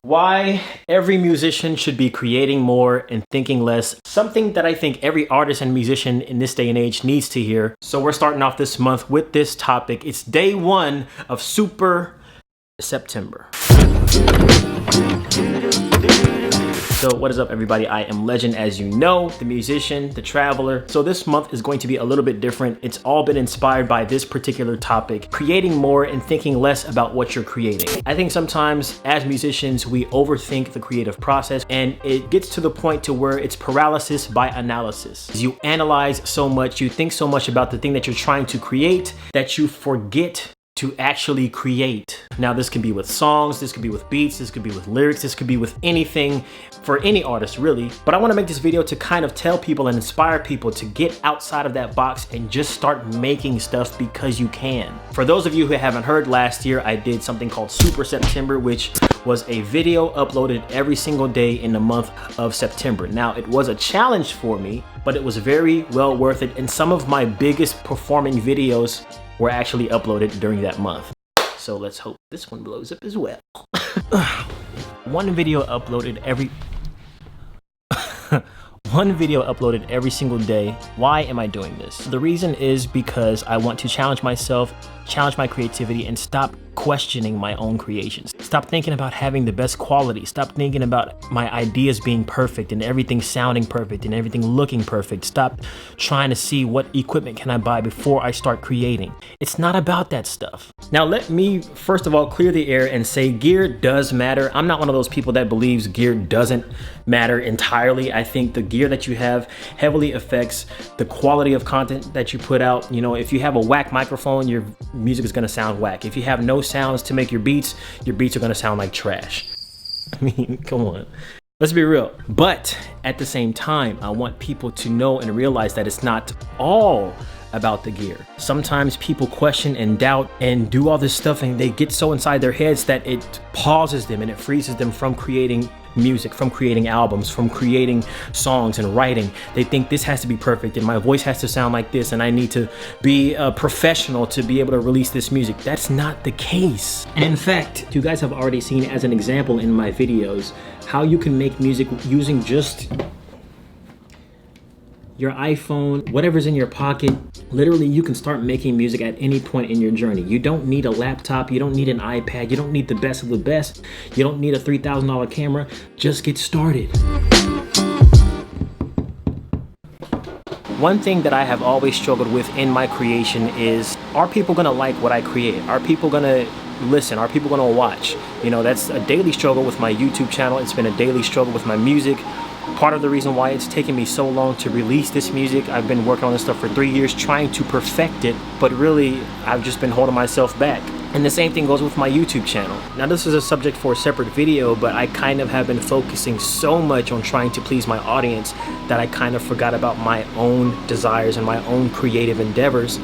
Why every musician should be creating more and thinking less. Something that I think every artist and musician in this day and age needs to hear. So we're starting off this month with this topic. It's day one of Super September. So what is up, everybody? I am Legend, as you know, the musician, the traveler. So this month is going to be a little bit different. It's all been inspired by this particular topic, creating more and thinking less about what you're creating. I think sometimes as musicians, we overthink the creative process, and it gets to the point to where it's paralysis by analysis. You analyze so much, you think so much about the thing that you're trying to create that you forget to actually create. Now, this can be with songs, this could be with beats, this could be with lyrics, this could be with anything for any artist, really. But I want to make this video to kind of tell people and inspire people to get outside of that box and just start making stuff because you can. For those of you who haven't heard, last year I did something called Super September, which was a video uploaded every single day in the month of September. Now, it was a challenge for me, but it was very well worth it, and some of my biggest performing videos were actually uploaded during that month. So let's hope this one blows up as well. One video uploaded every single day. Why am I doing this? The reason is because I want to challenge myself, challenge my creativity, and stop questioning my own creations. Stop thinking about having the best quality. Stop thinking about my ideas being perfect and everything sounding perfect and everything looking perfect. Stop trying to see what equipment can I buy before I start creating. It's not about that stuff. Now, let me first of all clear the air and say gear does matter. I'm not one of those people that believes gear doesn't matter entirely. I think the gear that you have heavily affects the quality of content that you put out. You know, if you have a whack microphone, your music is gonna sound whack. If you have no sounds to make your beats are gonna sound like trash. I mean, come on. Let's be real. But at the same time, I want people to know and realize that it's not all about the gear. Sometimes people question and doubt and do all this stuff, and they get so inside their heads that it pauses them and it freezes them from creating music, from creating albums, from creating songs and writing. They think this has to be perfect and my voice has to sound like this and I need to be a professional to be able to release this music. That's not the case. And in fact, you guys have already seen as an example in my videos how you can make music using just your iPhone, whatever's in your pocket. Literally, you can start making music at any point in your journey. You don't need a laptop, you don't need an iPad, you don't need the best of the best, you don't need a $3,000 camera. Just get started. One thing that I have always struggled with in my creation is, are people gonna like what I create? Are people gonna listen? Are people gonna watch? You know, that's a daily struggle with my YouTube channel. It's been a daily struggle with my music. Part of the reason why it's taken me so long to release this music, I've been working on this stuff for 3 years trying to perfect it, but really I've just been holding myself back. And the same thing goes with my YouTube channel. Now, this is a subject for a separate video, but I kind of have been focusing so much on trying to please my audience that I kind of forgot about my own desires and my own creative endeavors,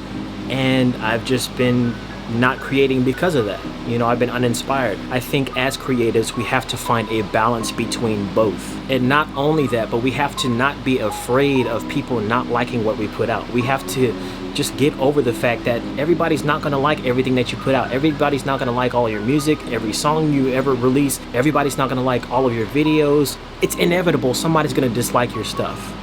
and I've just been not creating because of that. You know, I've been uninspired. I think as creatives, we have to find a balance between both. And not only that, but we have to not be afraid of people not liking what we put out. We have to just get over the fact that everybody's not gonna like everything that you put out. Everybody's not gonna like all your music, every song you ever release. Everybody's not gonna like all of your videos. It's inevitable. Somebody's gonna dislike your stuff.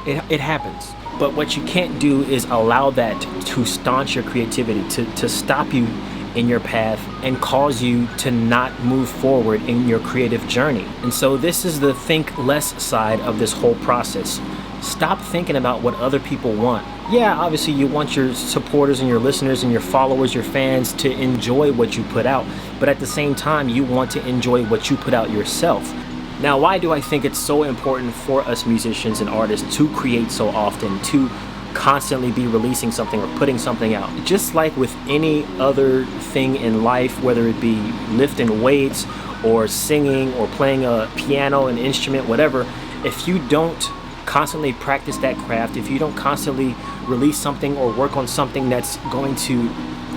It happens. But what you can't do is allow that to staunch your creativity, to stop you in your path and cause you to not move forward in your creative journey. And so this is the think less side of this whole process. Stop thinking about what other people want. Yeah, obviously you want your supporters and your listeners and your followers, your fans to enjoy what you put out. But at the same time, you want to enjoy what you put out yourself. Now, why do I think it's so important for us musicians and artists to create so often, to constantly be releasing something or putting something out? Just like with any other thing in life, whether it be lifting weights or singing or playing a piano, an instrument, whatever, if you don't constantly practice that craft, if you don't constantly release something or work on something that's going to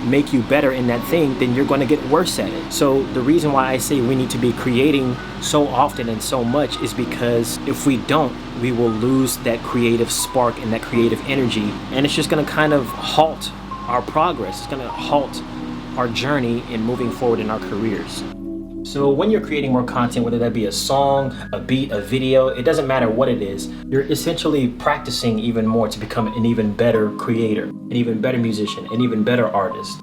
make you better in that thing, then you're going to get worse at it. So the reason why I say we need to be creating so often and so much is because if we don't, we will lose that creative spark and that creative energy, and it's just going to kind of halt our progress. It's going to halt our journey in moving forward in our careers. So when you're creating more content, whether that be a song, a beat, a video, it doesn't matter what it is, you're essentially practicing even more to become an even better creator, an even better musician, an even better artist.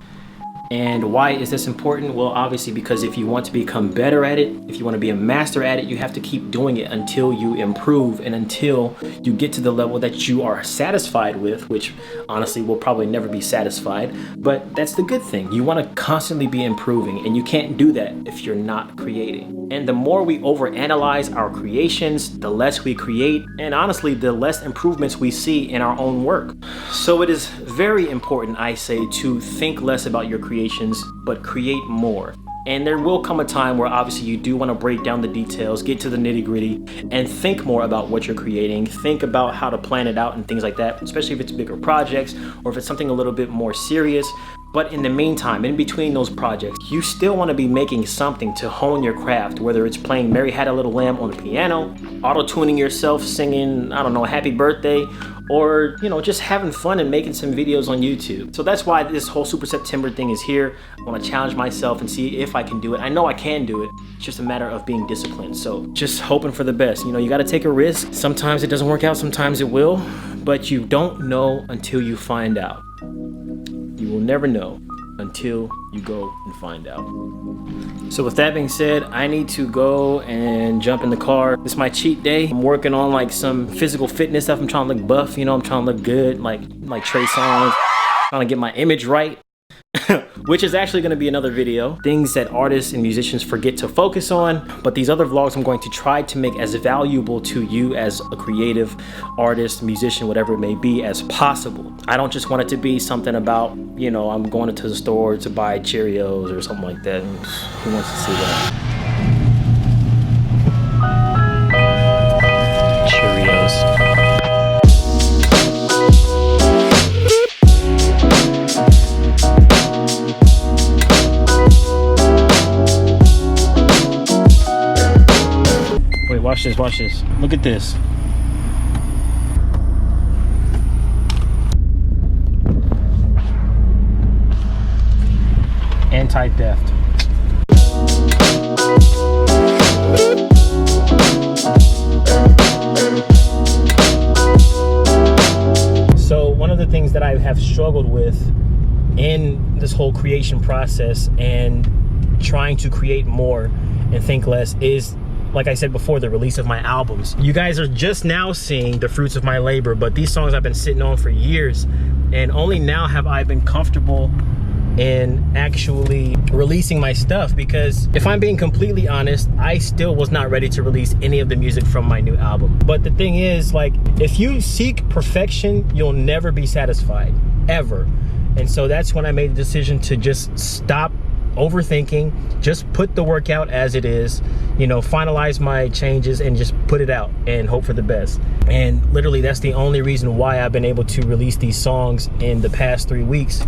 And why is this important? Well, obviously because if you want to become better at it, if you want to be a master at it, you have to keep doing it until you improve and until you get to the level that you are satisfied with, which honestly will probably never be satisfied, but that's the good thing. You want to constantly be improving, and you can't do that if you're not creating. And the more we overanalyze our creations, the less we create, and honestly, the less improvements we see in our own work. So it is very important, I say, to think less about your creations, but create more. And there will come a time where obviously you do want to break down the details, get to the nitty-gritty, and think more about what you're creating. Think about how to plan it out and things like that, especially if it's bigger projects or if it's something a little bit more serious. But in the meantime, in between those projects, you still want to be making something to hone your craft, whether it's playing Mary Had a Little Lamb on the piano, auto-tuning yourself, singing, I don't know, happy birthday, or, you know, just having fun and making some videos on YouTube. So that's why this whole Super September thing is here. I want to challenge myself and see if I can do it. I know I can do it. It's just a matter of being disciplined. So just hoping for the best. You know, you got to take a risk. Sometimes it doesn't work out, sometimes it will, but you don't know until you find out. You will never know until you go and find out. So with that being said, I need to go and jump in the car. This is my cheat day. I'm working on like some physical fitness stuff. I'm trying to look buff, you know, I'm trying to look good, like Trey Songz, trying to get my image right. Which is actually going to be another video. Things that artists and musicians forget to focus on. But these other vlogs I'm going to try to make as valuable to you as a creative artist, musician, whatever it may be, as possible. I don't just want it to be something about, you know, I'm going into the store to buy Cheerios or something like that. Who wants to see that? Cheerios. Watch this, watch this. Look at this. Anti-theft. So one of the things that I have struggled with in this whole creation process and trying to create more and think less is, like I said before, the release of my albums. You guys are just now seeing the fruits of my labor, but these songs I've been sitting on for years, and only now have I been comfortable in actually releasing my stuff, because if I'm being completely honest, I still was not ready to release any of the music from my new album. But the thing is, like, if you seek perfection, you'll never be satisfied, ever. And so that's when I made the decision to just stop overthinking, just put the work out as it is, you know, finalize my changes and just put it out and hope for the best. And literally that's the only reason why I've been able to release these songs in the past 3 weeks,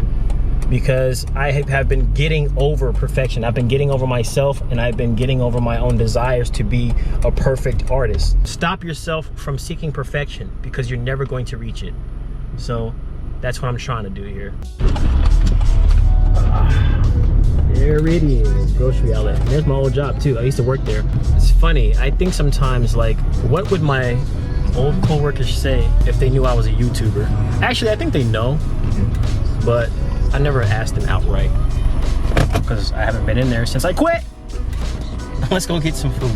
because I have been getting over perfection. I've been getting over myself, and I've been getting over my own desires to be a perfect artist. Stop yourself from seeking perfection, because you're never going to reach it. So that's what I'm trying to do here. There it is, grocery outlet. And there's my old job too. I used to work there. It's funny, I think sometimes, like, what would my old co-workers say if they knew I was a YouTuber? Actually, I think they know, but I never asked them outright, because I haven't been in there since I quit. Let's go get some food.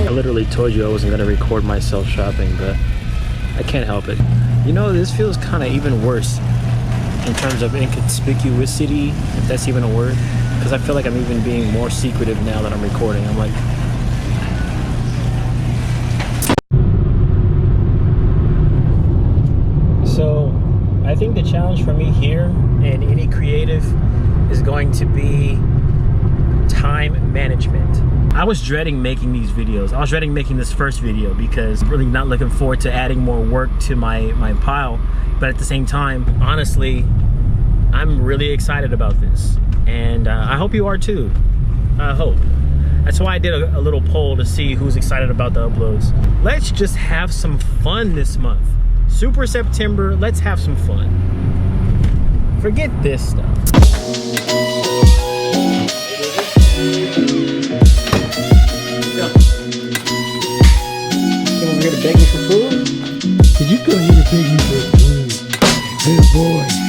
I literally told you I wasn't gonna record myself shopping, but I can't help it. You know, this feels kind of even worse in terms of inconspicuousity, if that's even a word, because I feel like I'm even being more secretive now that I'm recording. I'm like, so I think the challenge for me here and any creative is going to be time management. I was dreading making these videos. I was dreading making this first video because I'm really not looking forward to adding more work to my pile. But at the same time, honestly, I'm really excited about this. And I hope you are too. I hope. That's why I did a little poll to see who's excited about the uploads. Let's just have some fun this month. Super September, let's have some fun. Forget this stuff. Cause you come here to take me for a fool. Hey boy.